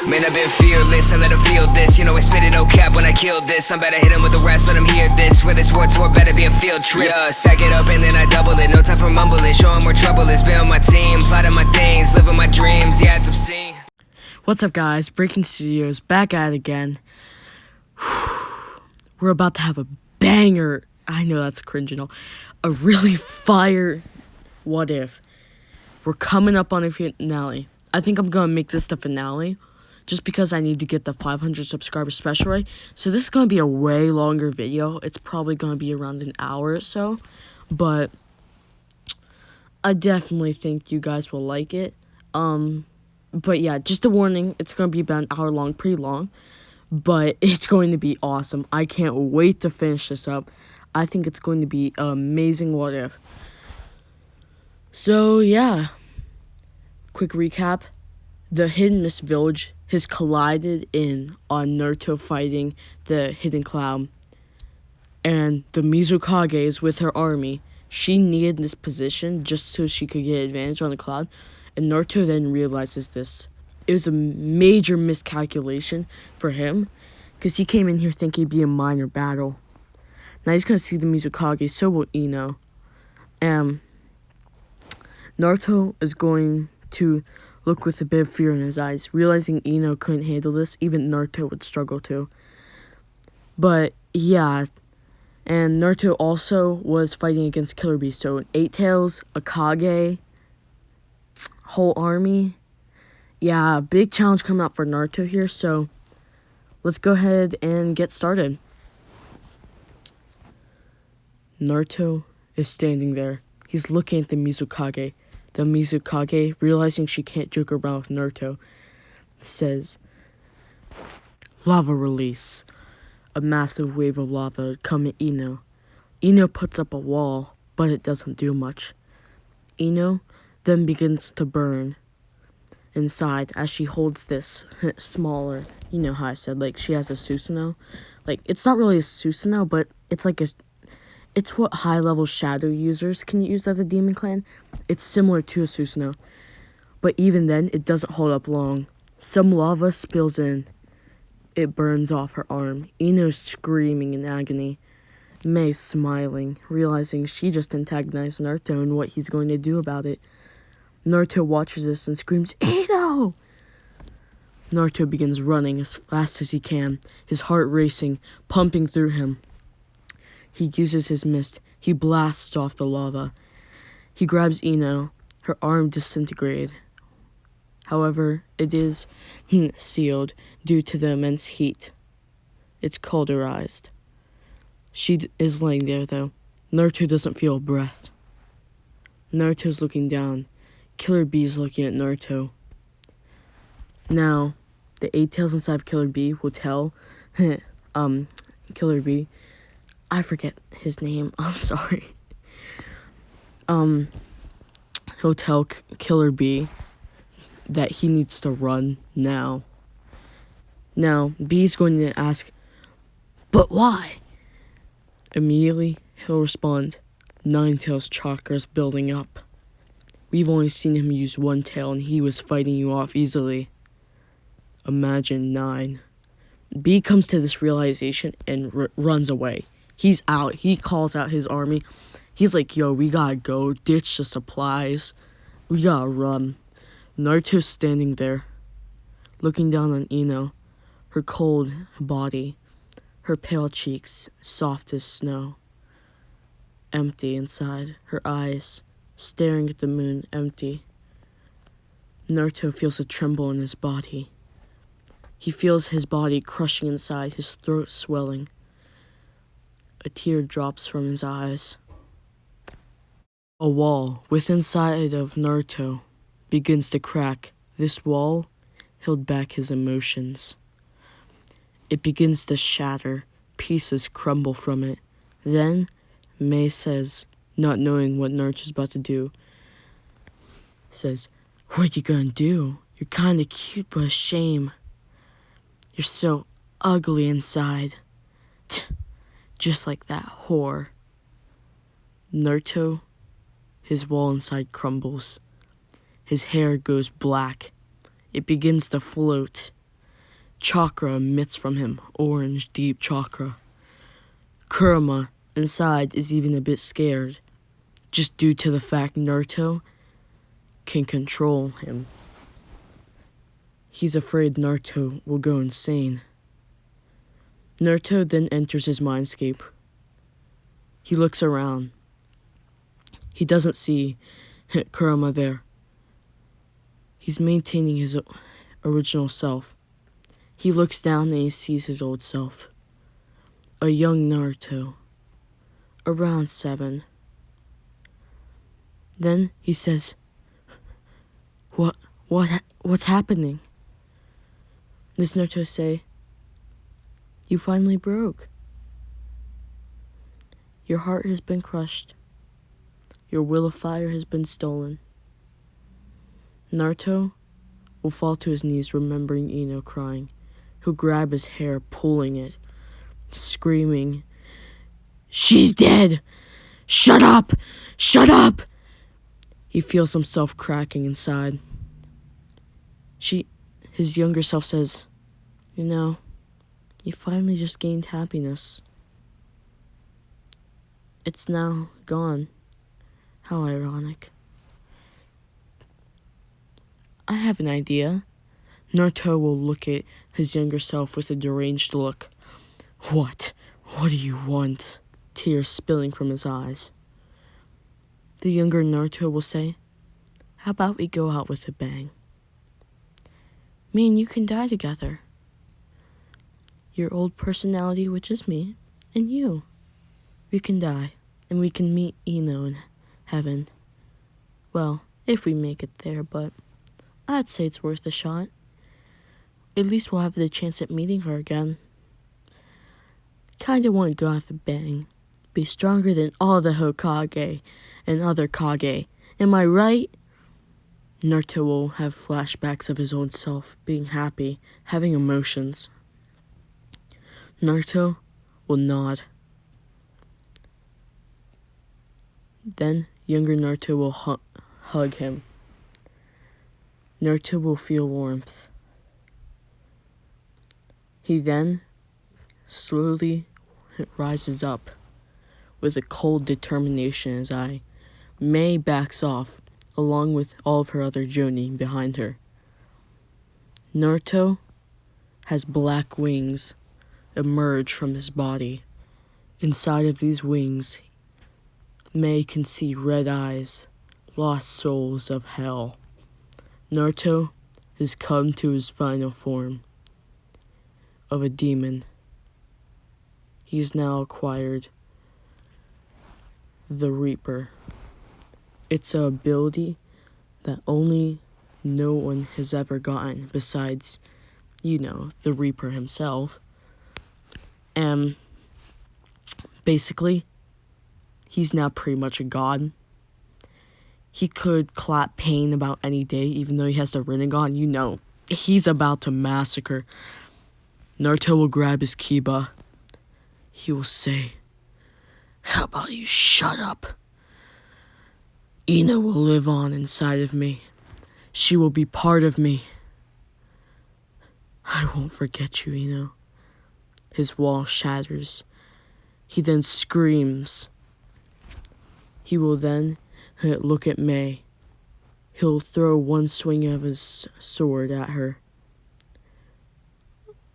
Man, I've been fearless, I let him feel this. You know I spit it no cap when I killed this. I'm better hit him with the rest, let him hear this. Where this war tour better be a field trip. Yeah, sack it up and then I double it. No time for mumbling, show him where trouble is. Be on my team, plotting my things, living my dreams. Yeah, it's obscene. What's up, guys? Breaking Studios back at it again. We're about to have a banger. I know that's cringe and all. A really fire what if. We're coming up on a finale. I think I'm gonna make this the finale just because I need to get the 500 subscriber special right. So this is gonna be a way longer video. It's probably gonna be around an hour or so, but I definitely think you guys will like it. But yeah, just a warning, it's gonna be about an hour long, pretty long, but it's going to be awesome. I can't wait to finish this up. I think it's going to be an amazing what if. So yeah, quick recap. The Hidden Mist Village has collided in on Naruto fighting the Hidden Cloud. And the Mizukage is with her army. She needed this position just so she could get advantage on the cloud. And Naruto then realizes this. It was a major miscalculation for him, because he came in here thinking it'd be a minor battle. Now he's going to see the Mizukage, so will Ino. Naruto is going to look with a bit of fear in his eyes, realizing Ino couldn't handle this. Even Naruto would struggle to. But yeah, and Naruto also was fighting against Killer Bee. So an 8 Tails, a Kage, whole army. Yeah, big challenge coming out for Naruto here. So let's go ahead and get started. Naruto is standing there. He's looking at the Mizukage. The Mizukage, realizing she can't joke around with Naruto, says, "Lava release." A massive wave of lava would come at Ino. Ino puts up a wall, but it doesn't do much. Ino then begins to burn inside as she holds this smaller, you know how I said, like, she has a Susanoo. Like, it's not really a Susanoo, but it's like it's what high-level shadow users can use as a demon clan. It's similar to a Susanoo, but even then, it doesn't hold up long. Some lava spills in. It burns off her arm. Ino's screaming in agony. Mei's smiling, realizing she just antagonized Naruto and what he's going to do about it. Naruto watches this and screams, "Ino!" Naruto begins running as fast as he can, his heart racing, pumping through him. He uses his mist. He blasts off the lava. He grabs Ino. Her arm disintegrated. However, it is sealed due to the immense heat. It's cauterized. She is laying there, though. Naruto doesn't feel a breath. Naruto's looking down. Killer Bee's looking at Naruto. Now, the 8 Tails inside of Killer Bee will tell Killer Bee, I forget his name, I'm sorry. He'll tell Killer Bee that he needs to run now. Now, Bee's going to ask, "But why?" Immediately, he'll respond, 9 Tails chakra's building up. We've only seen him use 1 tail and he was fighting you off easily. Imagine 9. Bee comes to this realization and runs away. He's out. He calls out his army. He's like, "Yo, we gotta go. Ditch the supplies. We gotta run." Naruto's standing there, looking down on Ino, her cold body, her pale cheeks soft as snow, empty inside, her eyes staring at the moon, empty. Naruto feels a tremble in his body. He feels his body crushing inside, his throat swelling. A tear drops from his eyes. A wall within side of Naruto begins to crack. This wall held back his emotions. It begins to shatter. Pieces crumble from it. Then, Mei says, not knowing what Naruto's about to do, says, "What you gonna do? You're kinda cute, but a shame. You're so ugly inside. Just like that whore." Naruto, his wall inside crumbles. His hair goes black. It begins to float. Chakra emits from him, orange deep chakra. Kurama inside is even a bit scared, just due to the fact Naruto can control him. He's afraid Naruto will go insane. Naruto then enters his mindscape. He looks around. He doesn't see Kurama there. He's maintaining his original self. He looks down and he sees his old self. A young Naruto, around 7. Then he says, What's happening? Does Naruto say, "You finally broke. Your heart has been crushed. Your will of fire has been stolen." Naruto will fall to his knees remembering Ino crying. He'll grab his hair, pulling it, screaming, "She's dead! Shut up! Shut up!" He feels himself cracking inside. His younger self says, "You finally just gained happiness. It's now gone. How ironic." I have an idea. Naruto will look at his younger self with a deranged look. What? What do you want? Tears spilling from his eyes. The younger Naruto will say, "How about we go out with a bang? Me and you can die together. Your old personality, which is me, and you. We can die, and we can meet Ino in heaven. Well, if we make it there, but I'd say it's worth a shot. At least we'll have the chance at meeting her again. Kinda want to go out with a bang. Be stronger than all the Hokage and other Kage. Am I right?" Naruto will have flashbacks of his own self, being happy, having emotions. Naruto will nod. Then younger Naruto will hug him. Naruto will feel warmth. He then slowly rises up with a cold determination as Mei backs off, along with all of her other jonin behind her. Naruto has black wings emerge from his body. Inside of these wings, Mei can see red eyes, lost souls of hell. Naruto has come to his final form of a demon. He's now acquired the Reaper. It's an ability that only no one has ever gotten besides, the Reaper himself. And basically, he's now pretty much a god. He could clap pain about any day, even though he has the Rinnegan. He's about to massacre. Naruto will grab his Kiba. He will say, "How about you shut up? Ino will live on inside of me. She will be part of me. I won't forget you, Ino." His wall shatters. He then screams. He will then look at Mei. He'll throw one swing of his sword at her.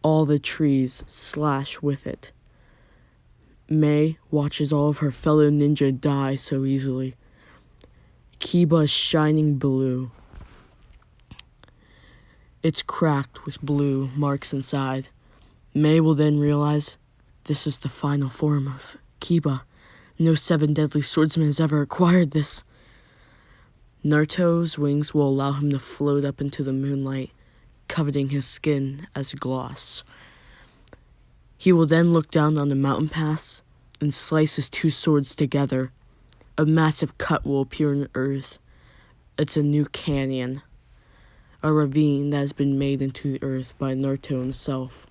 All the trees slash with it. Mei watches all of her fellow ninja die so easily. Kiba is shining blue. It's cracked with blue marks inside. Mei will then realize this is the final form of Kiba. No 7 deadly swordsman has ever acquired this. Naruto's wings will allow him to float up into the moonlight, coveting his skin as gloss. He will then look down on the mountain pass and slice his 2 swords together. A massive cut will appear in the earth. It's a new canyon, a ravine that has been made into the earth by Naruto himself.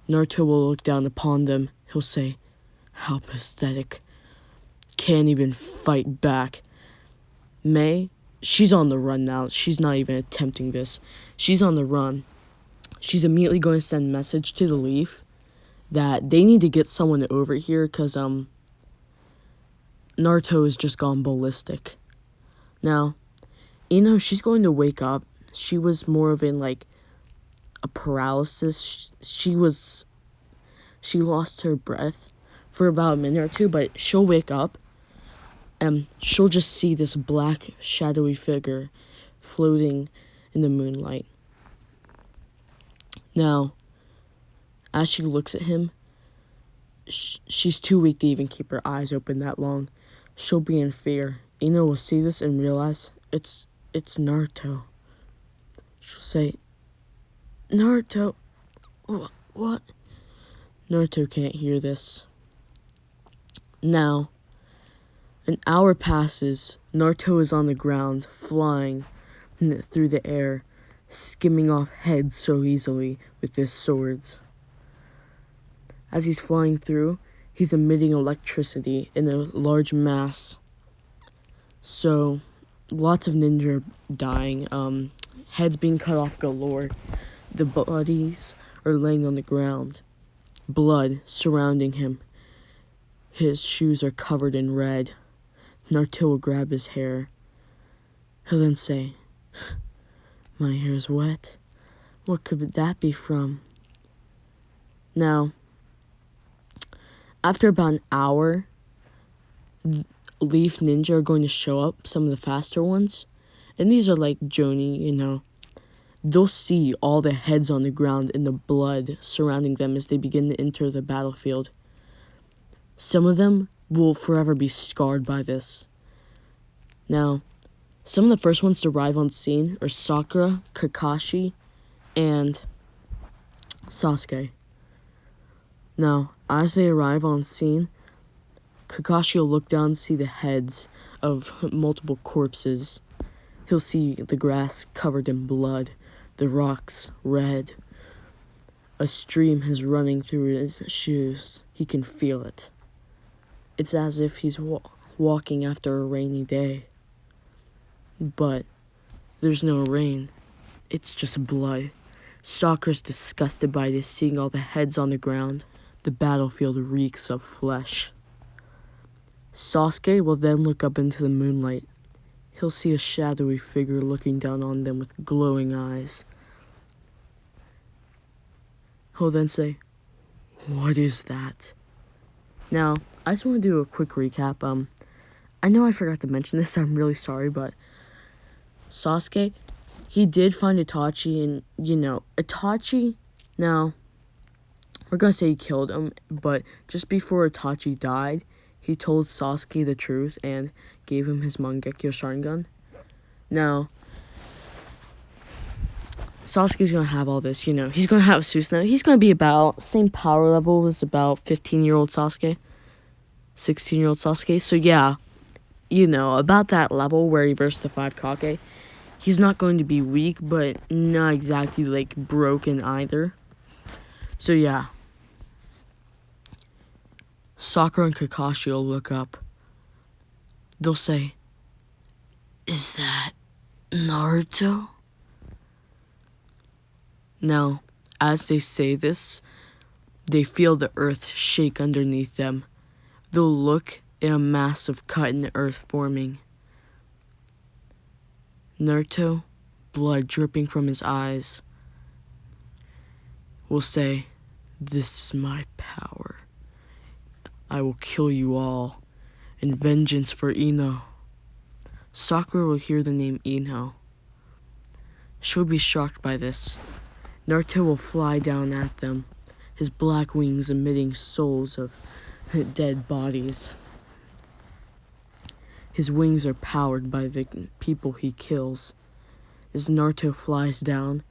Naruto will look down upon them. He'll say, "How pathetic. Can't even fight back." Mei, she's on the run now. She's not even attempting this. She's on the run. she's immediately going to send a message to the Leaf that they need to get someone over here because Naruto has just gone ballistic. Now, she's going to wake up. She was more of in like a paralysis. She lost her breath for about a minute or two, but she'll wake up and she'll just see this black shadowy figure floating in the moonlight. Now, as she looks at him, she's too weak to even keep her eyes open that long. She'll be in fear. Ino will see this and realize it's Naruto. She'll say, Naruto, what? Naruto can't hear this. Now, an hour passes. Naruto is on the ground, flying through the air, skimming off heads so easily with his swords. As he's flying through, he's emitting electricity in a large mass. So, lots of ninja dying, heads being cut off galore. The bodies are laying on the ground, blood surrounding him. His shoes are covered in red. Naruto will grab his hair. He'll then say, my hair's wet. What could that be from? Now, after about an hour, Leaf Ninja are going to show up, some of the faster ones. And these are like Joni, They'll see all the heads on the ground and the blood surrounding them as they begin to enter the battlefield. Some of them will forever be scarred by this. Now, some of the first ones to arrive on scene are Sakura, Kakashi, and Sasuke. Now, as they arrive on scene, Kakashi will look down and see the heads of multiple corpses. He'll see the grass covered in blood, the rocks red. A stream is running through his shoes. He can feel it. It's as if he's walking after a rainy day. But there's no rain. It's just blood. Sakura's disgusted by this, seeing all the heads on the ground. The battlefield reeks of flesh. Sasuke will then look up into the moonlight. He'll see a shadowy figure looking down on them with glowing eyes. He'll then say, what is that? Now, I just want to do a quick recap. I know I forgot to mention this, I'm really sorry, but Sasuke, he did find Itachi, and, Itachi, now, we're going to say he killed him, but just before Itachi died, he told Sasuke the truth and gave him his Mangekyo Sharingan. Now, Sasuke's going to have all this, he's going to have Susanoo. He's going to be about same power level as about 15-year-old Sasuke, 16-year-old Sasuke. So yeah, about that level where he versed the 5 Kage. He's not going to be weak, but not exactly, broken either. So yeah. Sakura and Kakashi will look up. They'll say, is that Naruto? Now, as they say this, they feel the earth shake underneath them. They'll look at a mass of cut in the earth forming. Naruto, blood dripping from his eyes, will say, this is my power. I will kill you all, in vengeance for Ino. Sakura will hear the name Ino. She'll be shocked by this. Naruto will fly down at them, his black wings emitting souls of dead bodies. His wings are powered by the people he kills. As Naruto flies down,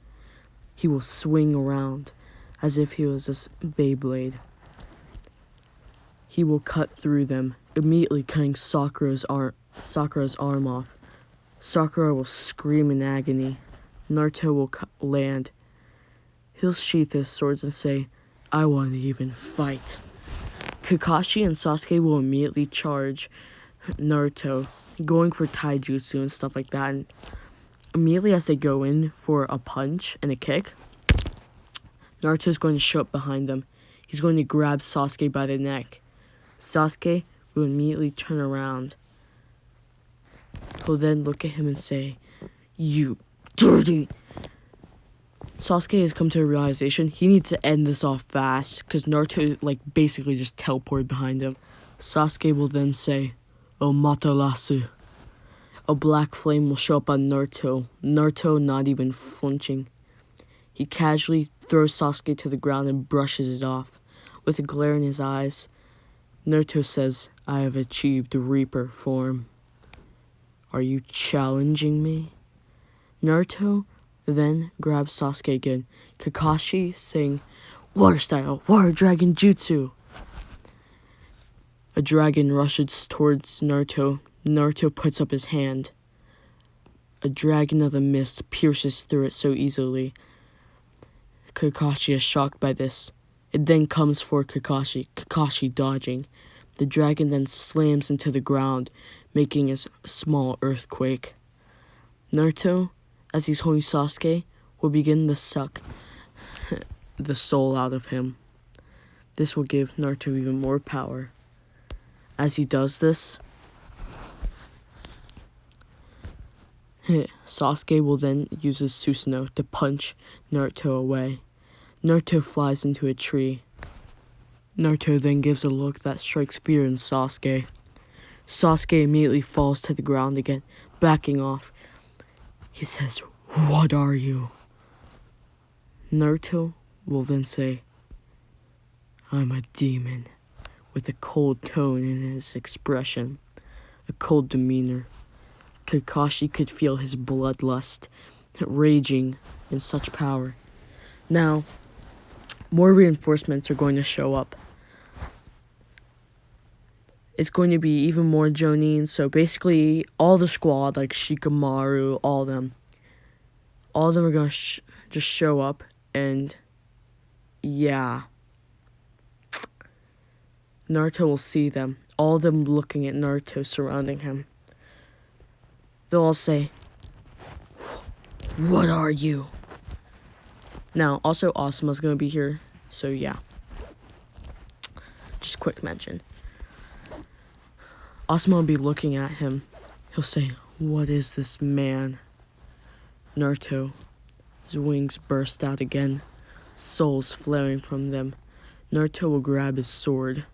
he will swing around as if he was a Beyblade. He will cut through them, immediately cutting Sakura's arm off. Sakura will scream in agony. Naruto will land. He'll sheath his swords and say, I want to even fight. Kakashi and Sasuke will immediately charge Naruto, going for taijutsu and stuff like that. And immediately as they go in for a punch and a kick, Naruto's going to show up behind them. He's going to grab Sasuke by the neck. Sasuke will immediately turn around. He'll then look at him and say, "You dirty..." Sasuke has come to a realization he needs to end this off fast because Naruto basically just teleported behind him. Sasuke will then say, "O Matarasu." A black flame will show up on Naruto. Naruto not even flinching. He casually throws Sasuke to the ground and brushes it off. With a glare in his eyes, Naruto says, "I have achieved Reaper form. Are you challenging me?" Naruto then grabs Sasuke again. Kakashi saying, "Water style, water dragon jutsu." A dragon rushes towards Naruto. Naruto puts up his hand. A dragon of the mist pierces through it so easily. Kakashi is shocked by this. It then comes for Kakashi. Kakashi dodging. The dragon then slams into the ground, making a small earthquake. Naruto, as he's holding Sasuke, will begin to suck the soul out of him. This will give Naruto even more power. As he does this, Sasuke will then use his Susanoo to punch Naruto away. Naruto flies into a tree. Naruto then gives a look that strikes fear in Sasuke. Sasuke immediately falls to the ground again, backing off. He says, "What are you?" Naruto will then say, "I'm a demon," with a cold tone in his expression, a cold demeanor. Kakashi could feel his bloodlust raging in such power. Now, more reinforcements are going to show up. It's going to be even more Jonin, so basically all the squad, like Shikamaru, all of them are going to just show up, and yeah. Naruto will see them, all of them looking at Naruto surrounding him. They'll all say, "What are you?" Now, also Asuma's going to be here, so yeah. Just a quick mention. Asuma will be looking at him. He'll say, "What is this man?" Naruto, his wings burst out again, souls flaring from them. Naruto will grab his sword.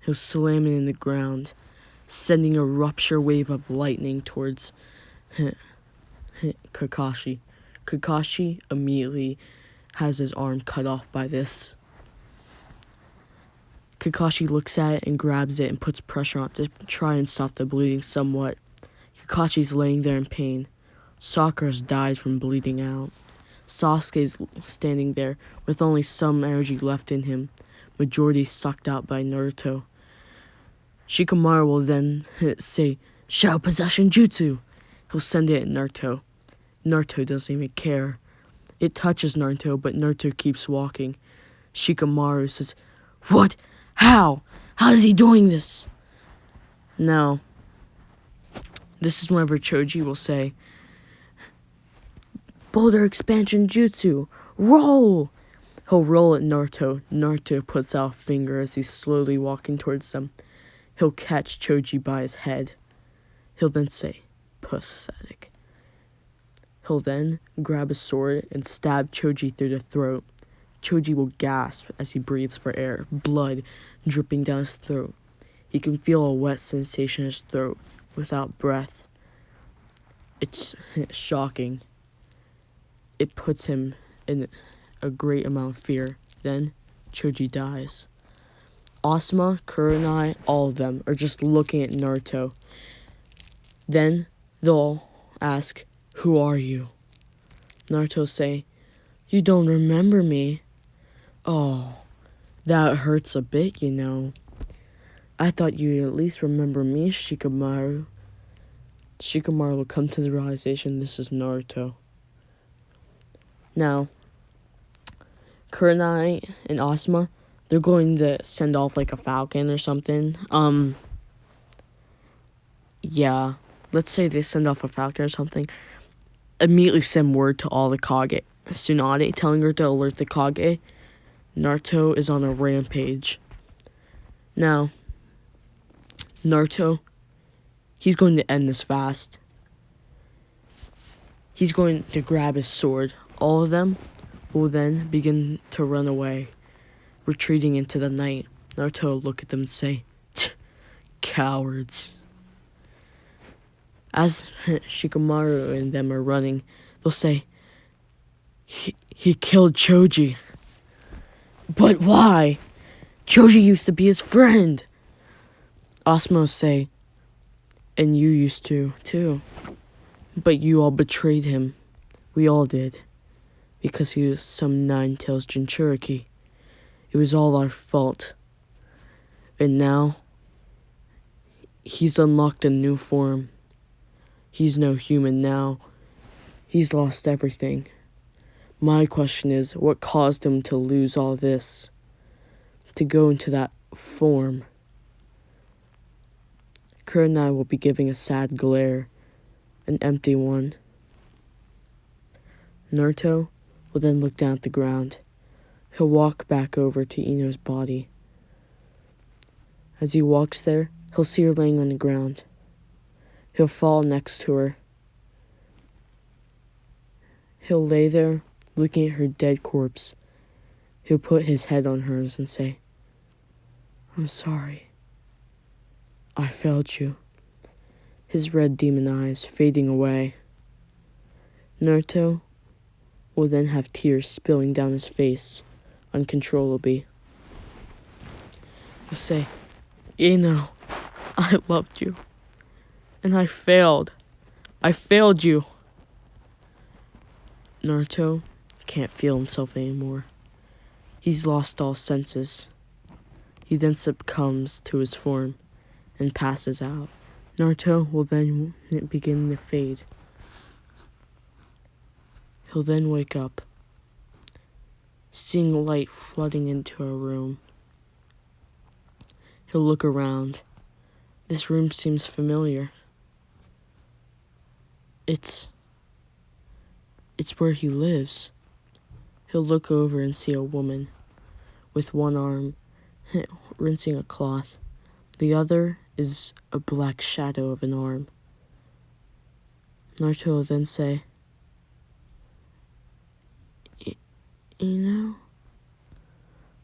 He'll slam it in the ground, sending a rupture wave of lightning towards Kakashi. Kakashi immediately has his arm cut off by this. Kakashi looks at it and grabs it and puts pressure on it to try and stop the bleeding somewhat. Kakashi's laying there in pain. Sakura has died from bleeding out. Sasuke's standing there with only some energy left in him, majority sucked out by Naruto. Shikamaru will then say, "Shadow Possession Jutsu." He'll send it at Naruto. Naruto doesn't even care. It touches Naruto, but Naruto keeps walking. Shikamaru says, "What? How? How is he doing this?" Now, this is whenever Choji will say, "Boulder Expansion Jutsu, roll!" He'll roll at Naruto. Naruto puts out a finger as he's slowly walking towards them. He'll catch Choji by his head. He'll then say, "Pathetic." He'll then grab a sword and stab Choji through the throat. Choji will gasp as he breathes for air, blood dripping down his throat. He can feel a wet sensation in his throat without breath. It's shocking. It puts him in a great amount of fear. Then Choji dies. Asuma, Kurenai, all of them are just looking at Naruto. Then they'll ask, "Who are you?" Naruto say, "You don't remember me?" "Oh, that hurts a bit, you know. I thought you'd at least remember me, Shikamaru." Shikamaru will come to the realization this is Naruto. Now, Kurenai and Asuma, they're going to send off like a falcon or something. Yeah, let's say they send off a falcon or something. Immediately send word to all the Kage. Tsunade telling her to alert the Kage. Naruto is on a rampage. Now, Naruto, he's going to end this fast. He's going to grab his sword. All of them will then begin to run away, retreating into the night. Naruto will look at them and say, cowards. As Shikamaru and them are running, they'll say, he killed Choji. But why? Choji used to be his friend. Asuma will say, and you used to, too. But you all betrayed him. We all did. Because he was some Nine-Tails Jinchuriki. It was all our fault. And now, he's unlocked a new form. He's no human now. He's lost everything. My question is, what caused him to lose all this? To go into that form? Kurenai will be giving a sad glare. An empty one. Naruto will then look down at the ground. He'll walk back over to Ino's body. As he walks there, he'll see her laying on the ground. He'll fall next to her. He'll lay there, looking at her dead corpse. He'll put his head on hers and say, I'm sorry. I failed you. His red demon eyes fading away. Naruto will then have tears spilling down his face uncontrollably. He'll say, Ino, I loved you. And I failed. I failed you. Naruto can't feel himself anymore. He's lost all senses. He then succumbs to his form and passes out. Naruto will then begin to fade. He'll then wake up, seeing light flooding into a room. He'll look around. This room seems familiar. It's where he lives. He'll look over and see a woman with one arm rinsing a cloth. The other is a black shadow of an arm. Naruto will then say, Ino?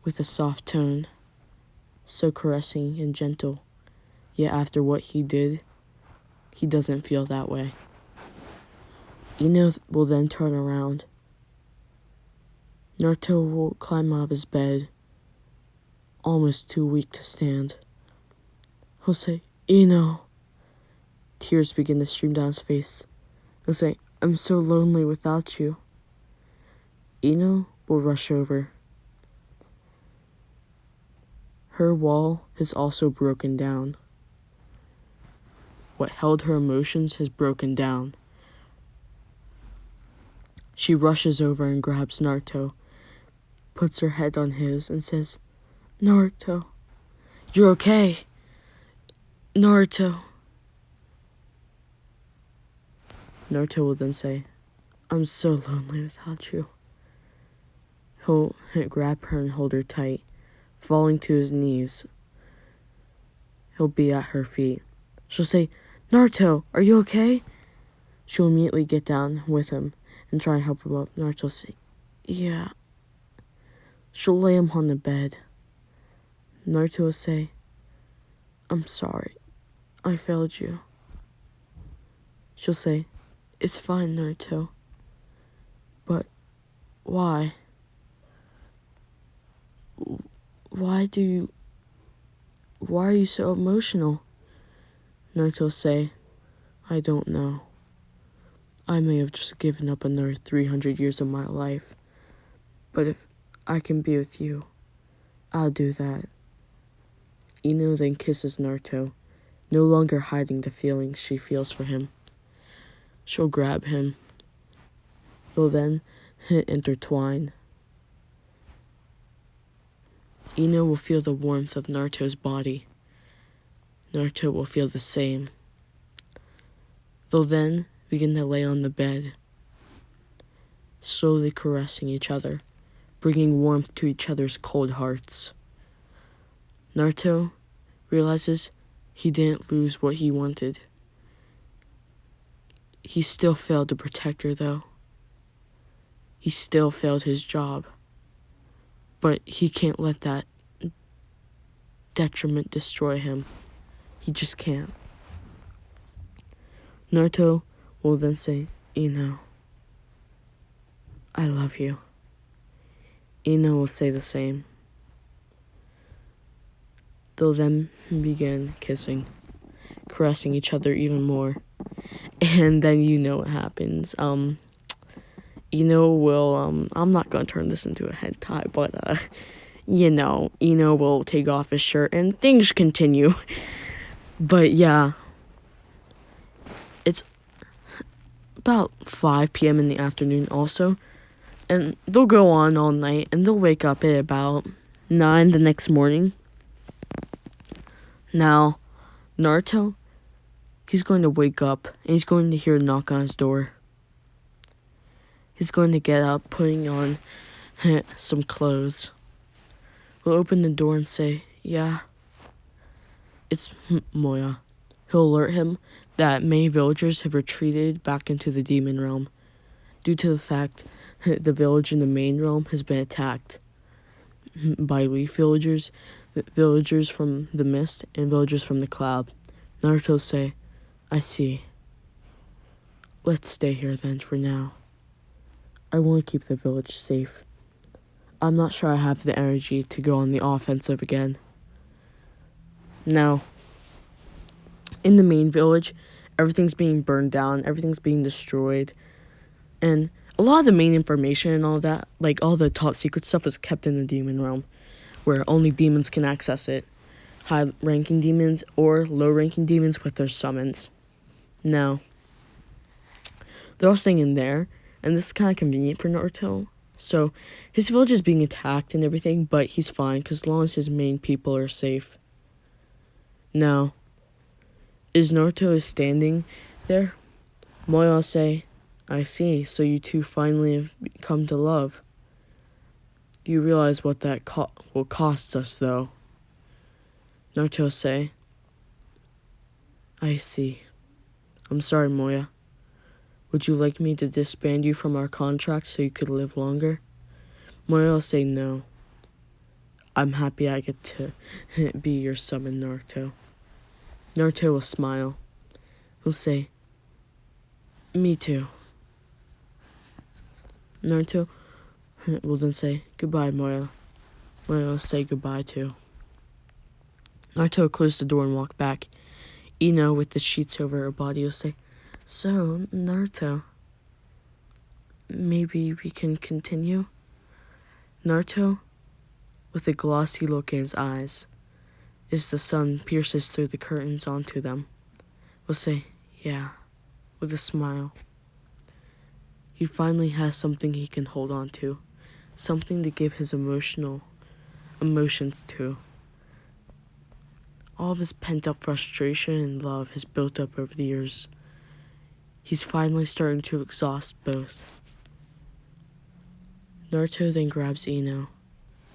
With a soft tone, so caressing and gentle. Yet after what he did, he doesn't feel that way. Ino will then turn around. Naruto will climb out of his bed, almost too weak to stand. He'll say, Ino. Tears begin to stream down his face. He'll say, I'm so lonely without you. Ino will rush over. Her wall has also broken down. What held her emotions has broken down. She rushes over and grabs Naruto, puts her head on his, and says, Naruto, you're okay. Naruto. Naruto will then say, I'm so lonely without you. He'll grab her and hold her tight, falling to his knees. He'll be at her feet. She'll say, Naruto, are you okay? She'll immediately get down with him and try and help him up. Naruto will say, yeah. She'll lay him on the bed. Naruto will say, I'm sorry. I failed you. She'll say, it's fine, Naruto. But why? Why are you so emotional? Naruto will say, I don't know. I may have just given up another 300 years of my life. But if I can be with you, I'll do that. Ino then kisses Naruto, no longer hiding the feelings she feels for him. She'll grab him. They'll then intertwine. Ino will feel the warmth of Naruto's body. Naruto will feel the same. They'll then begin to lay on the bed. slowly caressing each other, bringing warmth to each other's cold hearts. Naruto realizes he didn't lose what he wanted. He still failed to protect her, though. He still failed his job. But he can't let that detriment destroy him. He just can't. Naruto will then say, Ino, I love you. Ino will say the same. They'll then begin kissing, caressing each other even more. And then you know what happens. Ino will, I'm not going to turn this into a hentai, but, Ino will take off his shirt and things continue. But yeah, it's about 5 p.m. in the afternoon also. And they'll go on all night and they'll wake up at about 9 the next morning. Now, Naruto, he's going to wake up and he's going to hear a knock on his door. He's going to get up, putting on some clothes. He'll open the door and say, yeah, it's Moya. He'll alert him that many villagers have retreated back into the demon realm due to the fact the village in the main realm has been attacked by leaf villagers, villagers from the mist, and villagers from the cloud. Naruto say, I see. Let's stay here then for now. I want to keep the village safe. I'm not sure I have the energy to go on the offensive again. Now, in the main village, everything's being burned down, everything's being destroyed, and a lot of the main information and all that, like all the top secret stuff, is kept in the demon realm, where only demons can access it. High-ranking demons or low-ranking demons with their summons. Now, they're all staying in there, and this is kind of convenient for Naruto. So, his village is being attacked and everything, but he's fine, because as long as his main people are safe. Now, as Naruto is standing there, Moya will say, I see, so you two finally have come to love. You realize what that will cost us, though. Naruto will say, I see. I'm sorry, Moya. Would you like me to disband you from our contract so you could live longer? Moya will say no. I'm happy I get to be your summon, Naruto. Naruto will smile. He'll say, me too. Naruto will then say, goodbye, Moya. Moya will say goodbye too. Naruto will close the door and walk back. Ino, with the sheets over her body, will say, so, Naruto, maybe we can continue? Naruto, with a glossy look in his eyes, as the sun pierces through the curtains onto them, will say, yeah, with a smile. He finally has something he can hold on to, something to give his emotions to. All of his pent-up frustration and love has built up over the years. He's finally starting to exhaust both. Naruto then grabs Ino.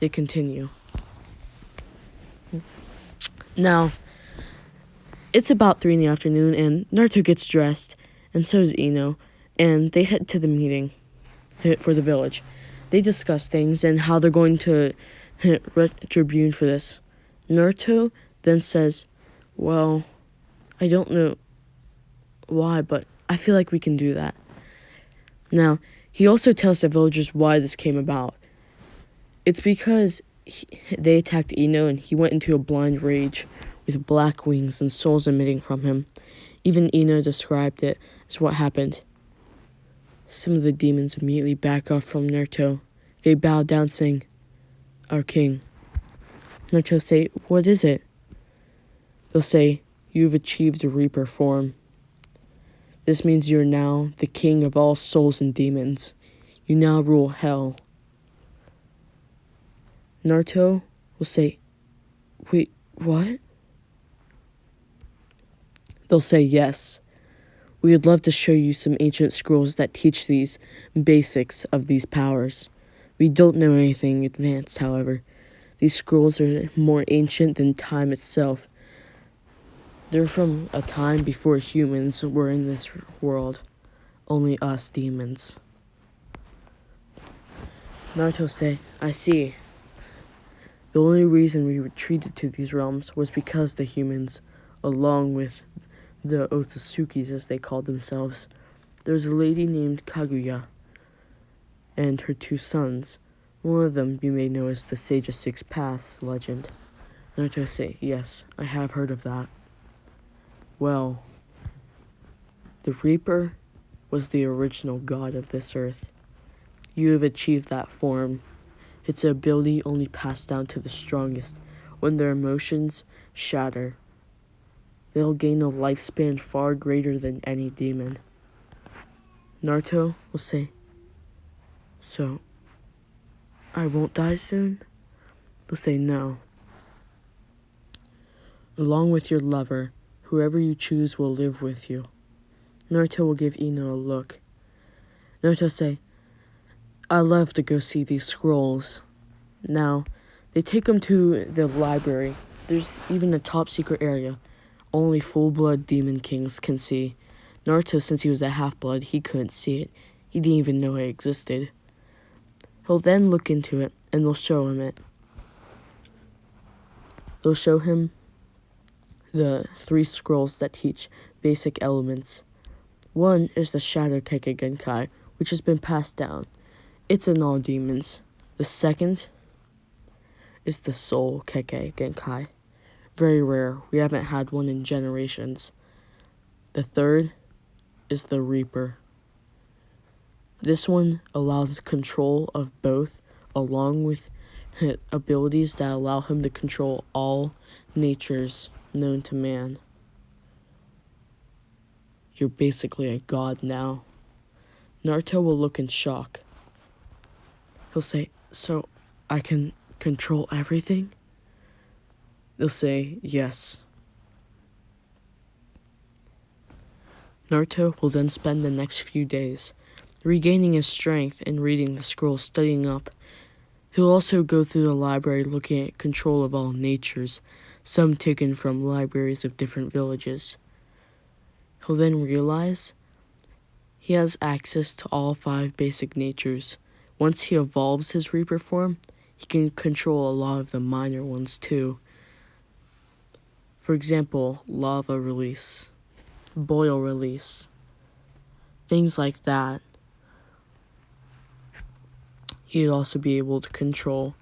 They continue. Now, it's about 3 in the afternoon, and Naruto gets dressed, and so does Ino, and they head to the meeting for the village. They discuss things and how they're going to retribute for this. Naruto then says, well, I don't know why, but I feel like we can do that. Now, he also tells the villagers why this came about. It's because they attacked Ino and he went into a blind rage with black wings and souls emitting from him. Even Ino described it as what happened. Some of the demons immediately back off from Naruto. They bow down saying, our king. Naruto say, what is it? They'll say, you've achieved the Reaper form. This means you're now the king of all souls and demons. You now rule hell. Naruto will say, wait, what? They'll say yes. We would love to show you some ancient scrolls that teach these basics of these powers. We don't know anything advanced, however. These scrolls are more ancient than time itself. They're from a time before humans were in this world. Only us demons. Naruto say, I see. The only reason we retreated to these realms was because the humans, along with the Otsusukis as they called themselves, there's a lady named Kaguya and her 2 sons. One of them you may know as the Sage of 6 Paths legend. Naruto say, yes, I have heard of that. Well, the Reaper was the original god of this earth. You have achieved that form. It's an ability only passed down to the strongest when their emotions shatter. They'll gain a lifespan far greater than any demon. Naruto will say, so, I won't die soon? They'll say no. Along with your lover, whoever you choose will live with you. Naruto will give Ino a look. Naruto say, I love to go see these scrolls. Now, they take him to the library. There's even a top secret area only full-blood demon kings can see. Naruto, since he was a half-blood, he couldn't see it. He didn't even know it existed. He'll then look into it, and they'll show him it. They'll show him the 3 scrolls that teach basic elements. One is the Shadow Kekkei Genkai, which has been passed down. It's in all demons. The second is the Soul Kekkei Genkai. Very rare. We haven't had one in generations. The third is the Reaper. This one allows control of both, along with abilities that allow him to control all natures known to man. You're basically a god now. Naruto will look in shock. He'll say, so I can control everything? They'll say, yes. Naruto will then spend the next few days regaining his strength and reading the scroll, studying up. He'll also go through the library looking at control of all natures, some taken from libraries of different villages. He'll then realize he has access to all 5 basic natures. Once he evolves his Reaper form, he can control a lot of the minor ones too. For example, lava release, boil release, things like that. He'd also be able to control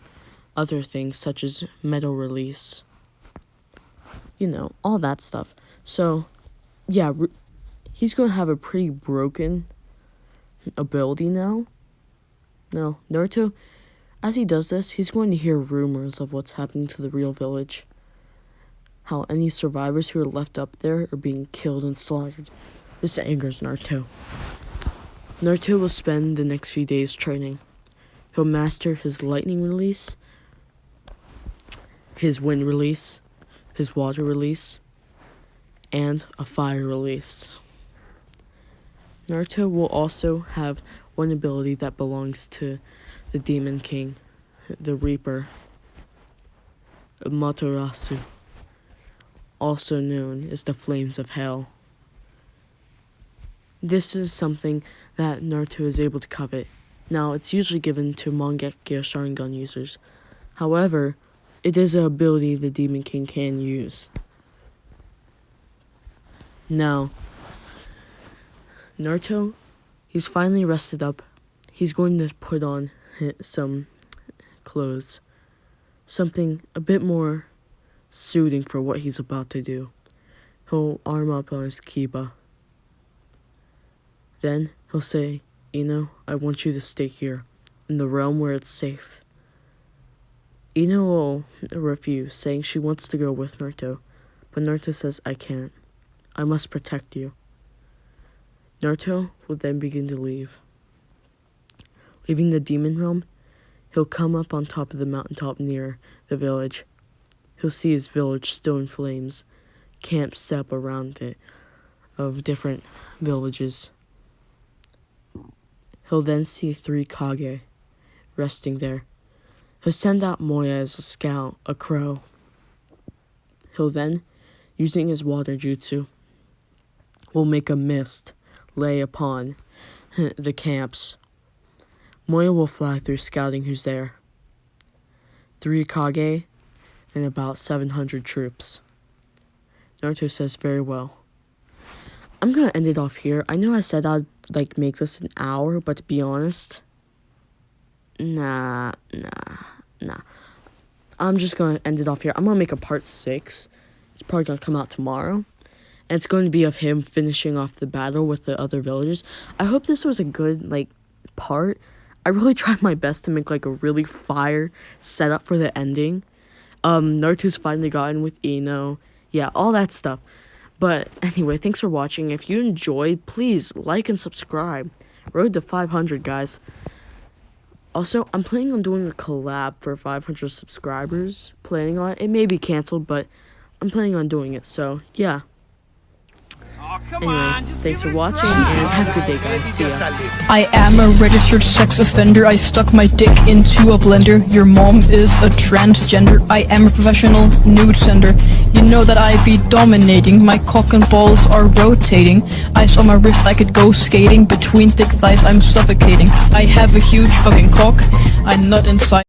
other things such as metal release. You know, all that stuff. So, yeah, he's going to have a pretty broken ability now. No, Naruto, as he does this, he's going to hear rumors of what's happening to the real village. How any survivors who are left up there are being killed and slaughtered. This angers Naruto. Naruto will spend the next few days training. He'll master his lightning release, his wind release, his water release, and a fire release. Naruto will also have one ability that belongs to the Demon King, the Reaper, Matarasu, also known as the Flames of Hell. This is something that Naruto is able to covet. Now, it's usually given to Mangekyo Sharingan users. However, it is an ability the Demon King can use. Now, Naruto, he's finally rested up. He's going to put on some clothes. Something a bit more suiting for what he's about to do. He'll arm up on his kiba. Then he'll say, Ino, I want you to stay here, in the realm where it's safe. Ino will refuse, saying she wants to go with Naruto, but Naruto says, I can't. I must protect you. Naruto will then begin to leave. Leaving the demon realm, he'll come up on top of the mountaintop near the village. He'll see his village still in flames, camps set up around it. of different villages. He'll then see 3 Kage resting there. He'll send out Moya as a scout, a crow. He'll then, using his water jutsu, will make a mist lay upon the camps. Moya will fly through scouting who's there. 3 Kage and about 700 troops. Naruto says very well. I'm gonna end it off here. I know I said I'd make this an hour, but to be honest, nah. I'm just gonna end it off here. I'm gonna make a part 6. It's probably gonna come out tomorrow. And it's going to be of him finishing off the battle with the other villagers. I hope this was a good, part. I really tried my best to make, a really fire setup for the ending. Naruto's finally gotten with Ino. Yeah, all that stuff. But anyway, thanks for watching. If you enjoyed, please like and subscribe. Road to 500, guys. Also, I'm planning on doing a collab for 500 subscribers. Planning on it. It may be canceled, but I'm planning on doing it. So, yeah. Anyway, thanks for watching, and have a good day, guys. See ya. I am a registered sex offender. I stuck my dick into a blender. Your mom is a transgender. I am a professional nude sender. You know that I be dominating. My cock and balls are rotating. Ice on my wrist, I could go skating. Between thick thighs, I'm suffocating. I have a huge fucking cock. I'm not inside.